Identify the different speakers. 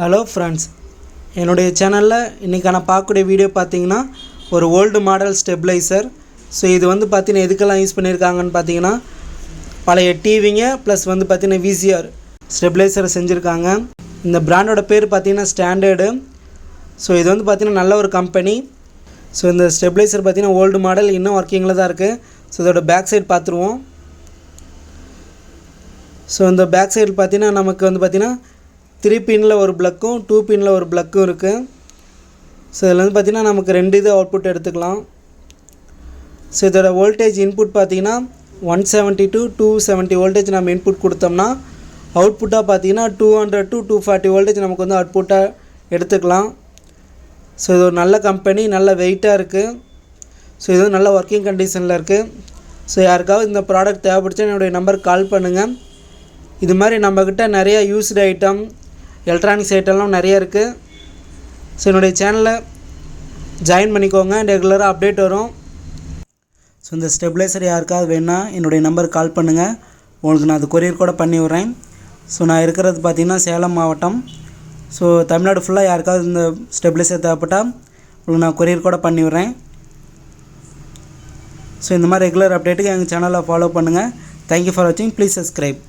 Speaker 1: Hello friends, என்னுடைய சேனலில் இன்றைக்கி நான் பார்க்கக்கூடிய வீடியோ பார்த்தீங்கன்னா ஒரு ஓல்டு மாடல் ஸ்டெபிளைசர். ஸோ இது வந்து பார்த்தீங்கன்னா எதுக்கெல்லாம் யூஸ் பண்ணியிருக்காங்கன்னு பார்த்தீங்கன்னா பழைய டிவிங்க ப்ளஸ் வந்து பார்த்தீங்கன்னா விசிஆர் ஸ்டெபிளைசரை செஞ்சுருக்காங்க. இந்த பிராண்டோட பேர் பார்த்தீங்கன்னா ஸ்டாண்டர்டு. ஸோ இது வந்து பார்த்தீங்கன்னா நல்ல ஒரு கம்பெனி. ஸோ இந்த ஸ்டெபிளைசர் பார்த்தீங்கன்னா ஓல்டு மாடல் இன்னும் ஒர்க்கிங்கில் தான் இருக்குது. ஸோ இதோட பேக் சைடு பார்த்துருவோம். ஸோ இந்த பேக் சைடு பார்த்தீங்கன்னா நமக்கு வந்து பார்த்தீங்கன்னா 3 பின்னில் ஒரு ப்ளக்கும் 2 பின்னில் ஒரு ப்ளக்கும் இருக்குது. ஸோ இதில் வந்து பார்த்திங்கன்னா நமக்கு 2 இது அவுட்புட் எடுத்துக்கலாம். ஸோ இதோட வோல்டேஜ் இன்புட் பார்த்திங்கன்னா 170 to 270 வோல்டேஜ் நம்ம இன்புட் கொடுத்தோம்னா அவுட்புட்டாக பார்த்திங்கன்னா 200 to 240 வோல்டேஜ் நமக்கு வந்து அவுட்புட்டாக எடுத்துக்கலாம். ஸோ இது ஒரு நல்ல கம்பெனி, நல்ல வெயிட்டாக இருக்குது. ஸோ இது நல்ல ஒர்க்கிங் கண்டிஷனில் இருக்குது. ஸோ யாருக்காவது இந்த ப்ராடக்ட் தேவைப்படுச்சா என்னுடைய நம்பருக்கு கால் பண்ணுங்கள். இது மாதிரி நம்மக்கிட்ட நிறையா யூஸ்டு ஐட்டம், எலக்ட்ரானிக்ஸ் ஐட்டம்லாம் நிறைய இருக்குது. ஸோ என்னுடைய சேனலில் ஜாயின் பண்ணிக்கோங்க, ரெகுலராக அப்டேட் வரும். ஸோ இந்த ஸ்டெபிளைசர் யாருக்காவது வேணுன்னா என்னுடைய நம்பருக்கு கால் பண்ணுங்கள், உங்களுக்கு நான் அது கொரியர் கூட பண்ணி விட்றேன். ஸோ நான் இருக்கிறது பார்த்திங்கன்னா சேலம் மாவட்டம். ஸோ தமிழ்நாடு ஃபுல்லாக யாருக்காவது இந்த ஸ்டெபிளைசர் தேவைப்பட்டால் உங்களுக்கு நான் கொரியர் கூட பண்ணி விட்றேன். ஸோ இந்த மாதிரி ரெகுலர் அப்டேட்டுக்கு எங்கள் சேனலை ஃபாலோ பண்ணுங்கள். தேங்க்யூ ஃபார் வாட்சிங். Please subscribe.